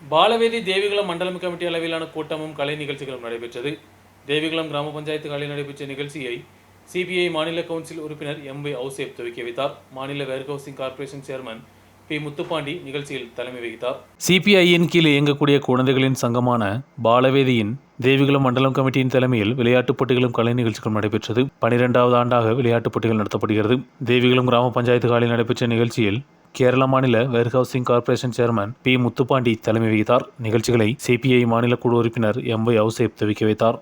பாலவேதி தேவிகுளம் மண்டலம் கமிட்டி அளவிலான கூட்டமும் கலை நிகழ்ச்சிகளும் நடைபெற்றது. தேவிகுளம் கிராம பஞ்சாயத்து காலையில் நடைபெற்ற நிகழ்ச்சியை சிபிஐ மாநில கவுன்சில் உறுப்பினர் எம்.வை. அவுசேப் துவக்கி வைத்தார். மாநில warehousing corporation chairman P. Muthupandi நிகழ்ச்சியில் தலைமை வகித்தார். சிபிஐயின் கீழ் இயங்கக்கூடிய குழந்தைகளின் சங்கமான பாலவேதியின் தேவிகுளம் மண்டலம் கமிட்டியின் தலைமையில் விளையாட்டுப் போட்டிகளும் கலை நிகழ்ச்சிகளும் நடைபெற்றது. 12வது ஆண்டாக விளையாட்டுப் போட்டிகள் நடத்தப்படுகிறது. தேவிகுளம் கிராம பஞ்சாயத்து காலையில் நடைபெற்ற நிகழ்ச்சியில் கேரள மாநில warehousing corporation chairman P. Muthupandi தலைமை வகித்தார். நிகழ்ச்சிகளை சிபிஐ மாநில குழு உறுப்பினர் எம்.வை. அவுசேப் துவக்கி வைத்தார்.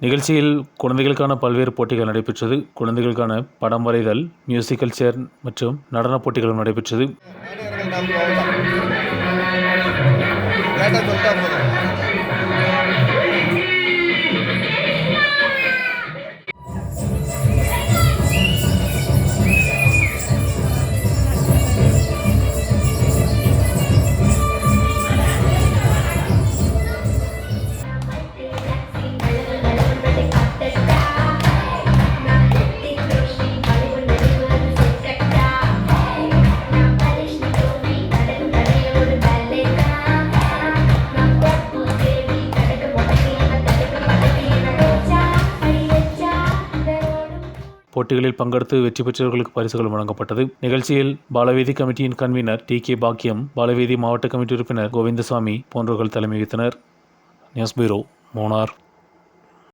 நிகழ்ச்சியில் குழந்தைகளுக்கான பல்வேறு போட்டிகள் நடைபெற்றது. குழந்தைகளுக்கான படம் வரைதல், மியூசிக்கல் சேர் மற்றும் நடன போட்டிகளும் நடைபெற்றது. போட்டிகளில் பங்கெடுத்து வெற்றி பெற்றவர்களுக்கு பரிசுகள் வழங்கப்பட்டது. நிகழ்ச்சியில் பாலவேதி கமிட்டியின் கன்வீனர் டி.கே. பாக்கியம், பாலவேதி மாவட்ட கமிட்டி உறுப்பினர் கோவிந்தசாமி போன்றவர்கள் தலைமை வகித்தனர். News bureau, Munnar.